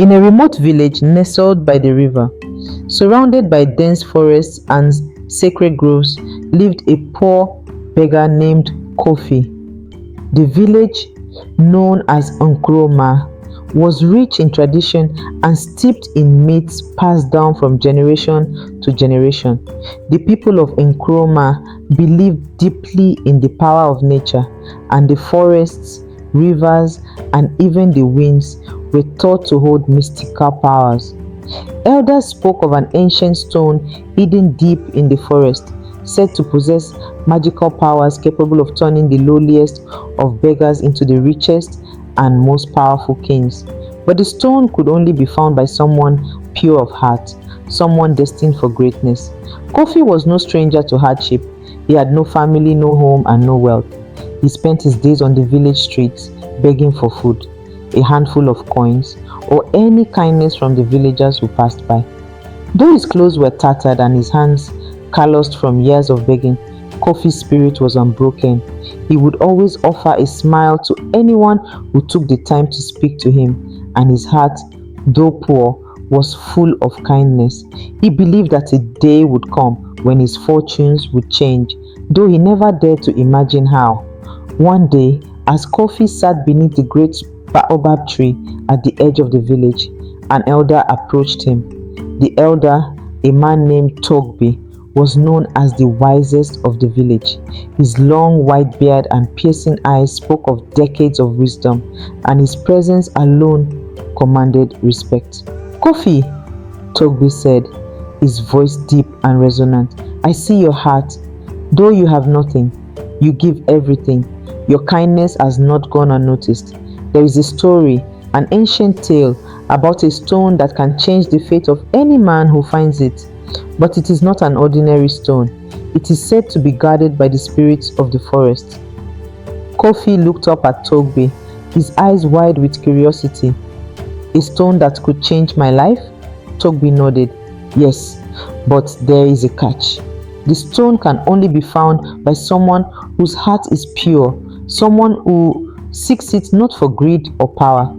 In a remote village nestled by the river, surrounded by dense forests and sacred groves, lived a poor beggar named Kofi. The village, known as Nkromah, was rich in tradition and steeped in myths passed down from generation to generation. The people of Nkromah believed deeply in the power of nature, and the forests, rivers, and even the winds were thought to hold mystical powers. Elders spoke of an ancient stone hidden deep in the forest, said to possess magical powers capable of turning the lowliest of beggars into the richest and most powerful kings. But the stone could only be found by someone pure of heart, someone destined for greatness. Kofi was no stranger to hardship. He had no family, no home, and no wealth. He spent his days on the village streets begging for food, a handful of coins, or any kindness from the villagers who passed by. Though his clothes were tattered and his hands calloused from years of begging, Kofi's spirit was unbroken. He would always offer a smile to anyone who took the time to speak to him, and his heart, though poor, was full of kindness. He believed that a day would come when his fortunes would change, though he never dared to imagine how. One day, as Kofi sat beneath the great baobab tree at the edge of the village, an elder approached him. The elder, a man named Togbe, was known as the wisest of the village. His long white beard and piercing eyes spoke of decades of wisdom, and his presence alone commanded respect. "Kofi," Togbe said, his voice deep and resonant, "I see your heart. Though you have nothing, you give everything. Your kindness has not gone unnoticed. There is a story, an ancient tale, about a stone that can change the fate of any man who finds it. But it is not an ordinary stone. It is said to be guarded by the spirits of the forest." Kofi looked up at Togbe, his eyes wide with curiosity. "A stone that could change my life?" Togbe nodded. "Yes, but there is a catch. The stone can only be found by someone whose heart is pure, someone who seeks it not for greed or power,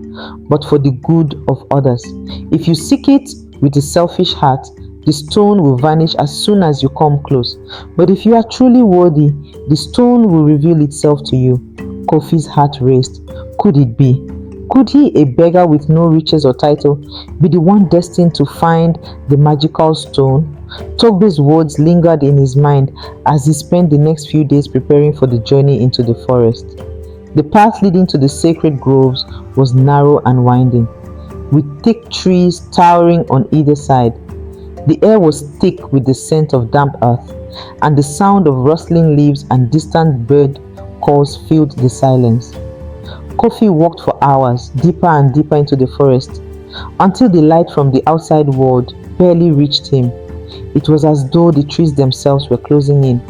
but for the good of others. If you seek it with a selfish heart, the stone will vanish as soon as you come close. But if you are truly worthy, the stone will reveal itself to you." Kofi's heart raced. Could it be? Could he, a beggar with no riches or title, be the one destined to find the magical stone? Togbe's words lingered in his mind as he spent the next few days preparing for the journey into the forest. The path leading to the sacred groves was narrow and winding, with thick trees towering on either side. The air was thick with the scent of damp earth, and the sound of rustling leaves and distant bird calls filled the silence. Kofi walked for hours, deeper and deeper into the forest, until the light from the outside world barely reached him. It was as though the trees themselves were closing in,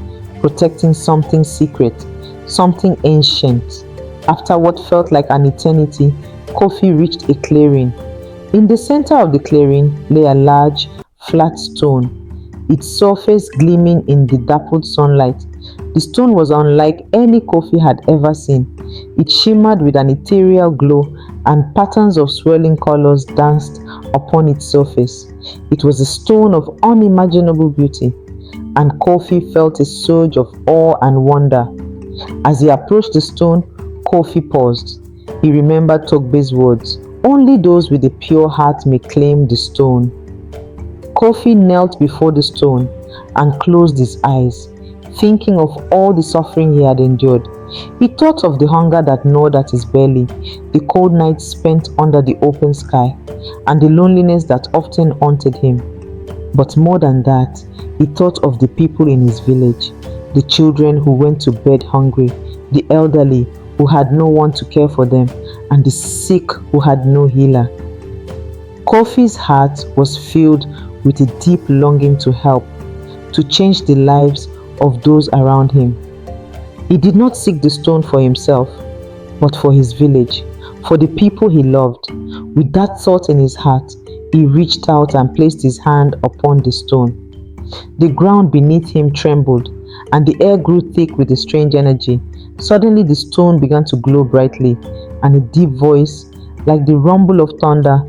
protecting something secret, something ancient. After what felt like an eternity, Kofi reached a clearing. In the center of the clearing lay a large, flat stone, its surface gleaming in the dappled sunlight. The stone was unlike any Kofi had ever seen. It shimmered with an ethereal glow, and patterns of swirling colors danced upon its surface. It was a stone of unimaginable beauty, and Kofi felt a surge of awe and wonder. As he approached the stone, Kofi paused. He remembered Togbe's words, "Only those with a pure heart may claim the stone." Kofi knelt before the stone and closed his eyes, thinking of all the suffering he had endured. He thought of the hunger that gnawed at his belly, the cold nights spent under the open sky, and the loneliness that often haunted him. But more than that, he thought of the people in his village, the children who went to bed hungry, the elderly who had no one to care for them, and the sick who had no healer. Kofi's heart was filled with a deep longing to help, to change the lives of those around him. He did not seek the stone for himself, but for his village, for the people he loved. With that thought in his heart, he reached out and placed his hand upon the stone. The ground beneath him trembled, and the air grew thick with a strange energy. Suddenly the stone began to glow brightly, and a deep voice, like the rumble of thunder,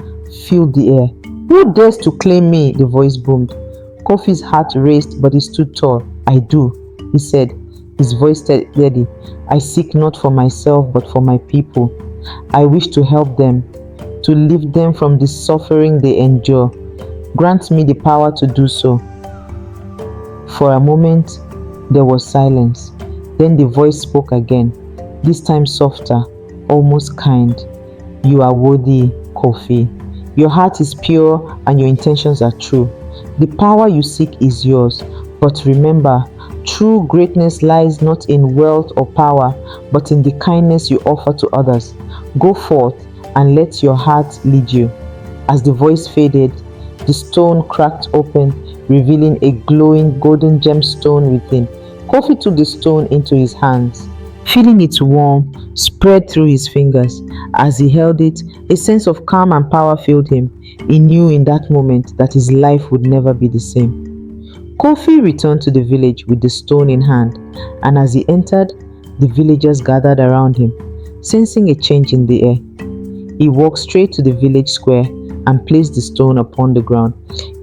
filled the air. "Who dares to claim me?" the voice boomed. Kofi's heart raced, but he stood tall. "I do," he said, his voice steady. "I seek not for myself, but for my people. I wish to help them, to lift them from the suffering they endure. Grant me the power to do so." For a moment, there was silence. Then the voice spoke again, this time softer, almost kind. "You are worthy, Kofi. Your heart is pure and your intentions are true. The power you seek is yours. But remember, true greatness lies not in wealth or power, but in the kindness you offer to others. Go forth and let your heart lead you." As the voice faded, the stone cracked open, revealing a glowing golden gemstone within. Kofi took the stone into his hands, feeling its warmth spread through his fingers. As he held it, a sense of calm and power filled him. He knew in that moment that his life would never be the same. Kofi returned to the village with the stone in hand, and as he entered, the villagers gathered around him, sensing a change in the air. He walked straight to the village square and placed the stone upon the ground.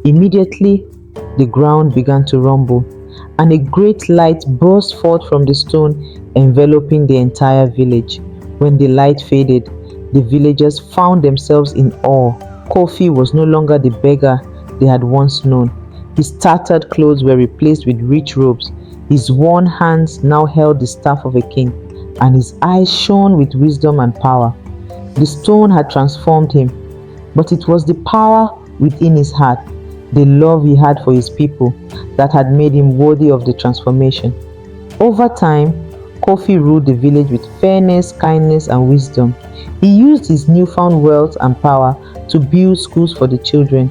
Immediately, the ground began to rumble, and a great light burst forth from the stone, enveloping the entire village. When the light faded, the villagers found themselves in awe. Kofi was no longer the beggar they had once known. His tattered clothes were replaced with rich robes. His worn hands now held the staff of a king, and his eyes shone with wisdom and power. The stone had transformed him, but it was the power within his heart, the love he had for his people, that had made him worthy of the transformation. Over time, Kofi ruled the village with fairness, kindness, and wisdom. He used his newfound wealth and power to build schools for the children,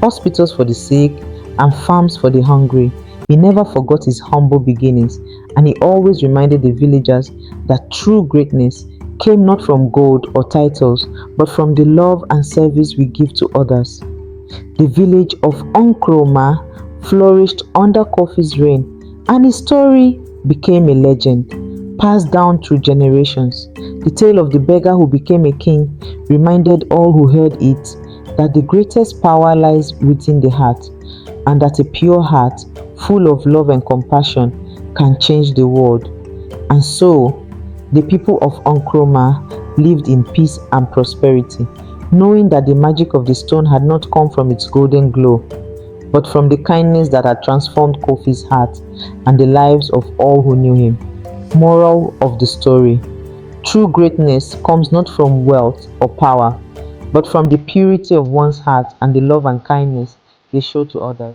hospitals for the sick, and farms for the hungry. He never forgot his humble beginnings, and he always reminded the villagers that true greatness came not from gold or titles, but from the love and service we give to others. The village of Nkromah flourished under Kofi's reign, and his story became a legend, passed down through generations. The tale of the beggar who became a king reminded all who heard it that the greatest power lies within the heart, and that a pure heart, full of love and compassion, can change the world. And so, the people of Nkromah lived in peace and prosperity, knowing that the magic of the stone had not come from its golden glow, but from the kindness that had transformed Kofi's heart and the lives of all who knew him. Moral of the story: true greatness comes not from wealth or power, but from the purity of one's heart and the love and kindness they show to others.